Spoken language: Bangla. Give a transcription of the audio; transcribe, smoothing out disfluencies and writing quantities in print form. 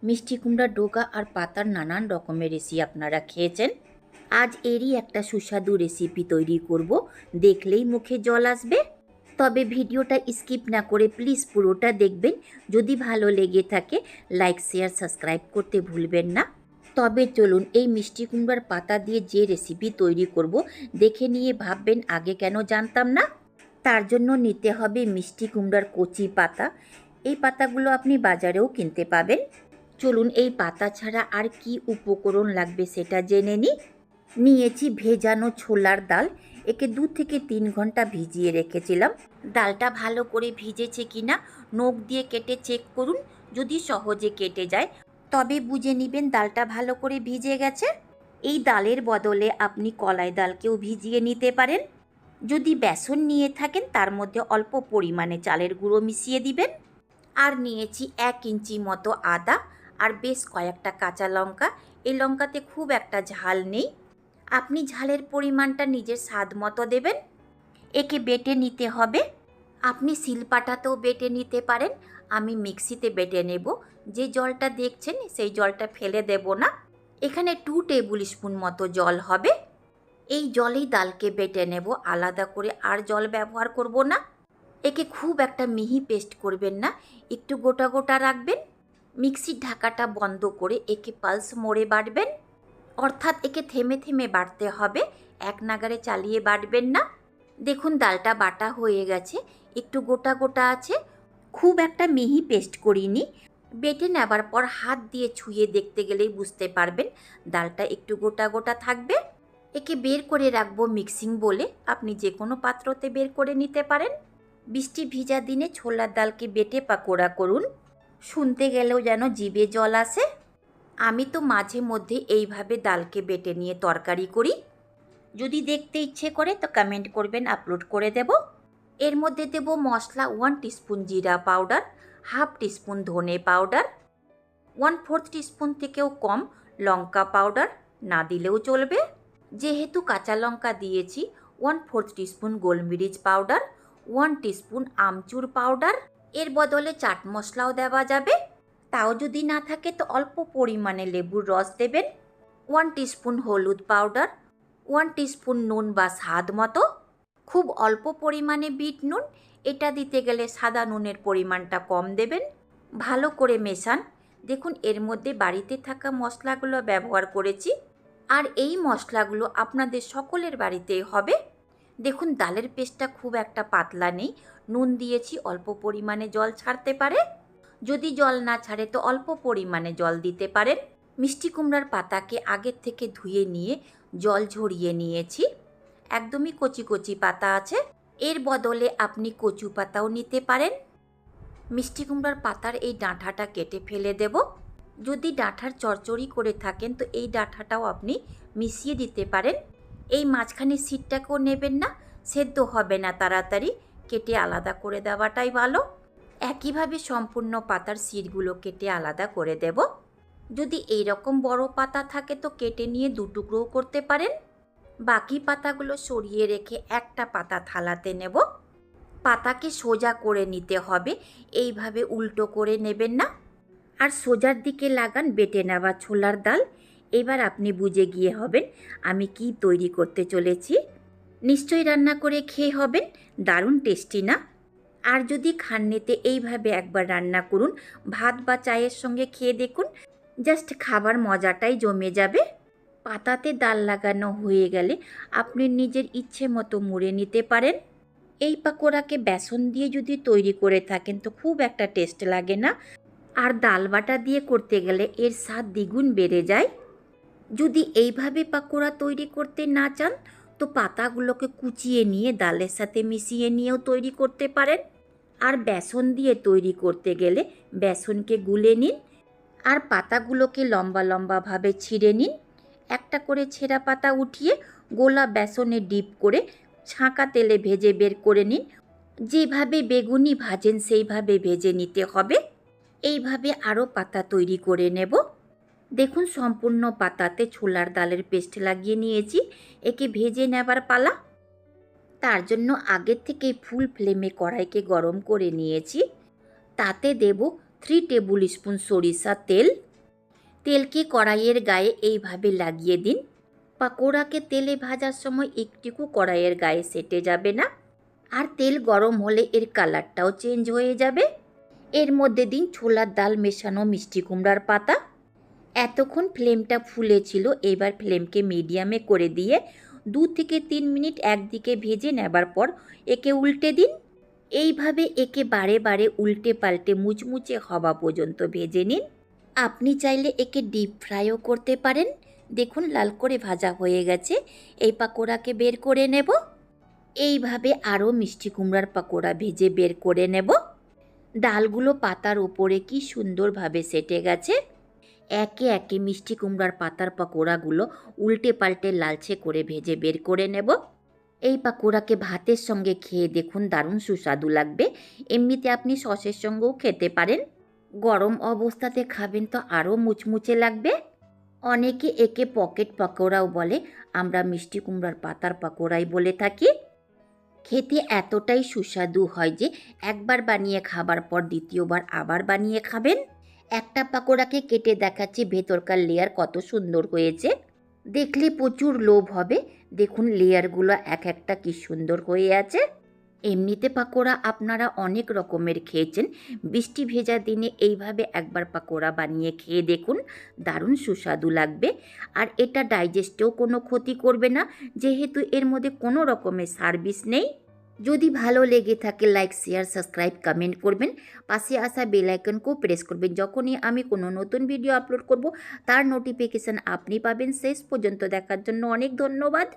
মিষ্টি কুমড়ার ডোকা আর পাতার নানান রকমের রেসিপি আপনারা খেয়েছেন। আজ এরই একটা সুস্বাদু রেসিপি তৈরি করব, দেখলেই মুখে জল আসবে। তবে ভিডিওটা স্কিপ না করে প্লিজ পুরোটা দেখবেন। যদি ভালো লেগে থাকে লাইক শেয়ার সাবস্ক্রাইব করতে ভুলবেন না। তবে চলুন এই মিষ্টি কুমড়ার পাতা দিয়ে যে রেসিপি তৈরি করব দেখে নিয়ে ভাববেন আগে কেন জানতাম না। তার জন্য নিতে হবে মিষ্টি কুমড়ার কচি পাতা। এই পাতাগুলো আপনি বাজারেও কিনতে পাবেন। চলুন এই পাতা ছাড়া আর কি উপকরণ লাগবে সেটা জেনে নিই। নিয়েছি ভেজানো ছোলার ডাল। একে 2 থেকে 3 ঘন্টা ভিজিয়ে রেখেছিলাম। ডালটা ভালো করে ভিজেছে কিনা নখ দিয়ে কেটে চেক করুন। যদি সহজে কেটে যায় তবে বুঝে নেবেন ডালটা ভালো করে ভিজে গেছে। এই ডালের বদলে আপনি কলাই ডালকেও ভিজিয়ে নিতে পারেন। যদি বেসন নিয়ে থাকেন তার মধ্যে অল্প পরিমাণে চালের গুঁড়ো মিশিয়ে দিবেন। আর নিয়েছি 1 ইঞ্চি মতো আদা আর বেশ কয়েকটা কাঁচা লঙ্কা। এই লঙ্কাতে খুব একটা ঝাল নেই, আপনি ঝালের পরিমাণটা নিজের স্বাদ মতো দেবেন। একে বেটে নিতে হবে। আপনি শিলপাটাতেও বেটে নিতে পারেন, আমি মিক্সিতে বেটে নেব। যে জলটা দেখছেন সেই জলটা ফেলে দেব না। এখানে 2 টেবিল স্পুন মতো জল হবে। এই জলেই ডালকে বেটে নেব, আলাদা করে আর জল ব্যবহার করব না। একে খুব একটা মিহি পেস্ট করবেন না, একটু গোটা গোটা রাখবেন। মিক্সির ঢাকাটা বন্ধ করে একে পালস মোড়ে বাটবেন, অর্থাৎ একে থেমে থেমে বাটতে হবে, এক নাগাড়ে চালিয়ে বাটবেন না। দেখুন ডালটা বাটা হয়ে গেছে, একটু গোটা গোটা আছে, খুব একটা মিহি পেস্ট করিনি। বেটে নেবার পর হাত দিয়ে ছুঁয়ে দেখতে গেলেই বুঝতে পারবেন ডালটা একটু গোটা গোটা থাকবে। একে বের করে রাখবো মিক্সিং বলে, আপনি যে কোনো পাত্রতে বের করে নিতে পারেন। বৃষ্টি ভিজা দিনে ছোলার ডালকে বেটে পাকোড়া করুন, শুনতে গেলেও যেন জিভে জল আসে। আমি তো মাঝে মধ্যে এইভাবে ডালকে বেটে নিয়ে তরকারি করি। যদি দেখতে ইচ্ছে করে তো কমেন্ট করবেন, আপলোড করে দেব। এর মধ্যে দেব মশলা 1 টিস্পুন জিরা পাউডার, হাফ টিস্পুন ধনে পাউডার, 1/4 টিস্পুন থেকেও কম লঙ্কা পাউডার, না দিলেও চলবে। যেহেতু কাঁচা লঙ্কা দিয়েছি 1/4 টিস্পুন গোলমরিচ পাউডার, 1 টিস্পুন আমচুর পাউডার। এর বদলে চাট মশলাও দেওয়া যাবে। তাও যদি না থাকে তো অল্প পরিমাণে লেবুর রস দেবেন। 1 টিস্পুন হলুদ পাউডার, 1 টিস্পুন নুন বা স্বাদ মতো, খুব অল্প পরিমাণে বিট নুন। এটা দিতে গেলে সাদা নুনের পরিমাণটা কম দেবেন। ভালো করে মেশান। দেখুন এর মধ্যে বাড়িতে থাকা মশলাগুলো ব্যবহার করেছি, আর এই মশলাগুলো আপনাদের সকলের বাড়িতেই হবে। দেখুন ডালের পেস্টটা খুব একটা পাতলা নেই, নুন দিয়েছি অল্প পরিমাণে জল ছাড়তে পারে। যদি জল না ছাড়ে তো অল্প পরিমাণে জল দিতে পারেন। মিষ্টি কুমড়ার পাতাকে আগের থেকে ধুয়ে নিয়ে জল ঝরিয়ে নিয়েছি। একদমই কচি কচি পাতা আছে, এর বদলে আপনি কচু পাতাও নিতে পারেন। মিষ্টি কুমড়ার পাতার এই ডাঁটাটা কেটে ফেলে দেব। যদি ডাঁটার চচ্চড়ি করে থাকেন তো এই ডাঁটাটাও আপনি মিশিয়ে দিতে পারেন। এই মাঝখানের সিটটাকেও নেবেন না, সেদ্ধ হবে না তাড়াতাড়ি, কেটে আলাদা করে দেওয়াটাই ভালো। একইভাবে সম্পূর্ণ পাতার সিটগুলো কেটে আলাদা করে দেব। যদি এই রকম বড় পাতা থাকে তো কেটে নিয়ে 2 টুকরোও করতে পারেন। বাকি পাতাগুলো সরিয়ে রেখে একটা পাতা থালাতে নেব। পাতাকে সোজা করে নিতে হবে, এইভাবে উল্টো করে নেবেন না। আর সোজার দিকে লাগান বেটে নেওয়া ছোলার ডাল। এবার আপনি বুঝে গিয়ে হবেন আমি কি তৈরি করতে চলেছি। নিশ্চয়ই রান্না করে খেয়ে হবেন, দারুণ টেস্টি না? আর যদি খান্নিতে এইভাবে একবার রান্না করুন, ভাত বা চায়ের সঙ্গে খেয়ে দেখুন, জাস্ট খাবার মজাটাই জমে যাবে। পাতাতে ডাল লাগানো হয়ে গেলে আপনি নিজের ইচ্ছে মতো মুড়ে নিতে পারেন। এই পাকোড়াকে বেসন দিয়ে যদি তৈরি করে থাকেন তো খুব একটা টেস্ট লাগে না, আর ডাল বাটা দিয়ে করতে গেলে এর স্বাদ দ্বিগুণ বেড়ে যায়। যদি এইভাবে পাকোড়া তৈরি করতে না চান তো পাতাগুলোকে কুচিয়ে নিয়ে ডালের সাথে মিশিয়ে নিয়েও তৈরি করতে পারেন। আর বেসন দিয়ে তৈরি করতে গেলে বেসনকে গুলে নিন, আর পাতাগুলোকে লম্বা লম্বাভাবে ছিঁড়ে নিন। একটা করে ছেঁড়া পাতা উঠিয়ে গোলা বেসনে ডিপ করে ছাঁকা তেলে ভেজে বের করে নিন। যেভাবে বেগুনি ভাজেন সেইভাবে ভেজে নিতে হবে। এইভাবে আরও পাতা তৈরি করে নেব। দেখুন সম্পূর্ণ পাতাতে ছোলার ডালের পেস্ট লাগিয়ে নিয়েছি, একে ভেজে নেবার পালা। তার জন্য আগের থেকেই ফুল ফ্লেমে কড়াইকে গরম করে নিয়েছি। তাতে দেব 3 টেবিল স্পুন সরিষা তেল। তেলকে কড়াইয়ের গায়ে এইভাবে লাগিয়ে দিন। পাকোড়াকে তেলে ভাজার সময় একটুকু কড়াইয়ের গায়ে সেটে যাবে না, আর তেল গরম হলে এর কালারটাও চেঞ্জ হয়ে যাবে। এর মধ্যে দিন ছোলার ডাল মেশানো মিষ্টি কুমড়ার পাতা। এতক্ষণ ফ্লেমটা ফুলে ছিল, এবার ফ্লেমকে মিডিয়ামে করে দিয়ে 2 থেকে 3 মিনিট একদিকে ভেজে নেবার পর একে উল্টে দিন। এইভাবে একে বারে বারে উল্টে পাল্টে মুচমুচে হওয়া পর্যন্ত ভেজে নিন। আপনি চাইলে একে ডিপ ফ্রাইও করতে পারেন। দেখুন লাল করে ভাজা হয়ে গেছে। এই পাকোড়াকে বের করে নেব। এইভাবে আরও মিষ্টি কুমড়ার পাকোড়া ভেজে বের করে নেব। ডালগুলো পাতার উপরে কি সুন্দরভাবে সেটে গেছে। একে একে মিষ্টি কুমড়ার পাতার পাকোড়াগুলো উল্টে পাল্টে লালচে করে ভেজে বের করে নেব। এই পাকোড়াকে ভাতের সঙ্গে খেয়ে দেখুন, দারুণ সুস্বাদু লাগবে। এমনিতে আপনি সসের সঙ্গেও খেতে পারেন। গরম অবস্থাতে খাবেন তো আরও মুচমুচে লাগবে। অনেকে একে পকেট পাকোড়াও বলে, আমরা মিষ্টি কুমড়ার পাতার পাকোড়াই বলে থাকি। খেতে এতটাই সুস্বাদু হয় যে একবার বানিয়ে খাবার পর দ্বিতীয়বার আবার বানিয়ে খাবেন। একটা পাকোড়াকে কেটে দেখাচ্ছি, ভেতরকার লেয়ার কত সুন্দর হয়েছে। দেখলে প্রচুর লোভ হবে। দেখুন লেয়ারগুলো এক একটা কি সুন্দর হয়ে আছে। এমনিতে পাকোড়া আপনারা অনেক রকমের খেয়েছেন। বৃষ্টি ভেজা দিনে এইভাবে একবার পাকোড়া বানিয়ে খেয়ে দেখুন, দারুণ সুস্বাদু লাগবে। আর এটা ডাইজেস্টেও কোনো ক্ষতি করবে না, যেহেতু এর মধ্যে কোনো রকমের সার্ভিস নেই। যদি ভালো লেগে থাকে লাইক শেয়ার সাবস্ক্রাইব কমেন্ট করবেন। পাশে আসা বেল আইকনকেও প্রেস করবেন। যখনই আমি কোনো নতুন ভিডিও আপলোড করব তার নোটিফিকেশান আপনি পাবেন। শেষ পর্যন্ত দেখার জন্য অনেক ধন্যবাদ।